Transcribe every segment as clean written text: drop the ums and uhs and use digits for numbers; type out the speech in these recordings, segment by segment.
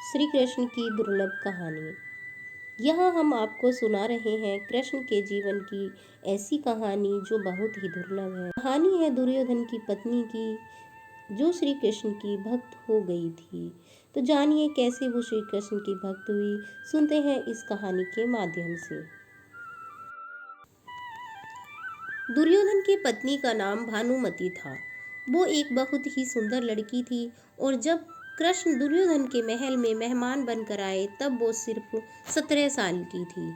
श्री कृष्ण की दुर्लभ कहानी। यहाँ हम आपको सुना रहे हैं कृष्ण के जीवन की ऐसी कहानी जो बहुत ही दुर्लभ है। कहानी है दुर्योधन की पत्नी की जो श्री कृष्ण की भक्त हो गई थी। तो जानिए कैसे वो श्री कृष्ण की भक्त हुई। सुनते हैं इस कहानी के माध्यम से। दुर्योधन की पत्नी का नाम भानुमति था। वो एक बहुत ही सुंदर लड़की थी और जब कृष्ण दुर्योधन के महल में मेहमान बनकर आए तब वो सिर्फ 17 साल की थी।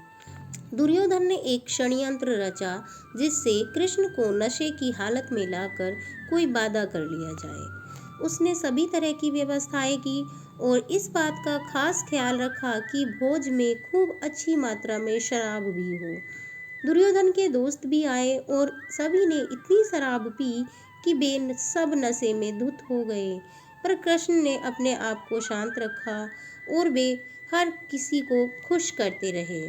दुर्योधन ने एक षड्यंत्र रचा जिससे कृष्ण को नशे की हालत में लाकर कोई बाधा कर लिया जाए। उसने सभी तरह की व्यवस्थाएं की और इस बात का खास ख्याल रखा कि भोज में खूब अच्छी मात्रा में शराब भी हो। दुर्योधन के दोस्त भी आए और सभी ने इतनी शराब पी कि वे सब नशे में धुत हो गए। पर कृष्ण ने अपने आप को शांत रखा और वे हर किसी को खुश करते रहे।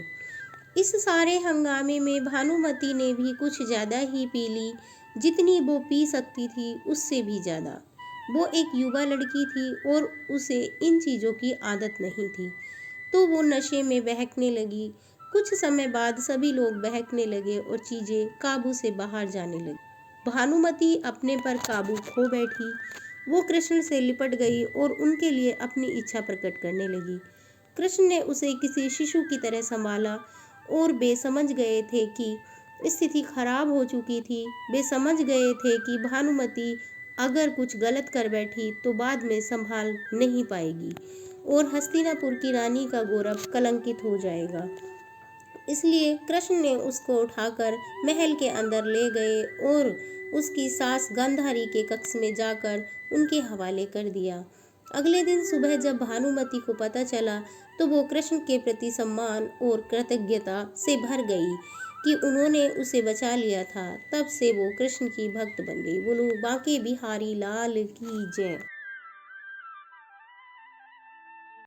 इस सारे हंगामे में भानुमति ने भी कुछ ज्यादा ही पी ली, जितनी वो पी सकती थी उससे भी ज्यादा। वो एक युवा लड़की थी और उसे इन चीजों की आदत नहीं थी, तो वो नशे में बहकने लगी। कुछ समय बाद सभी लोग बहकने लगे और चीजें काबू से बाहर जाने लगी। भानुमति अपने पर काबू खो बैठी। वो कृष्ण से लिपट गई और उनके लिए अपनी इच्छा प्रकट करने लगी। कृष्ण ने उसे किसी शिशु की तरह संभाला और वे समझ गए थे कि स्थिति खराब हो चुकी थी। वे समझ गए थे कि भानुमति अगर कुछ गलत कर बैठी तो बाद में संभाल नहीं पाएगी और हस्तिनापुर की रानी का गौरव कलंकित हो जाएगा। इसलिए कृष्ण ने उसको उठाकर महल के अंदर ले गए और उसकी सास गांधारी के कक्ष में जाकर उनके हवाले कर दिया। अगले दिन सुबह जब भानुमति को पता चला तो वो कृष्ण के प्रति सम्मान और कृतज्ञता से भर गई कि उन्होंने उसे बचा लिया था। तब से वो कृष्ण की भक्त बन गई। बोलो बांके बिहारी लाल की जय।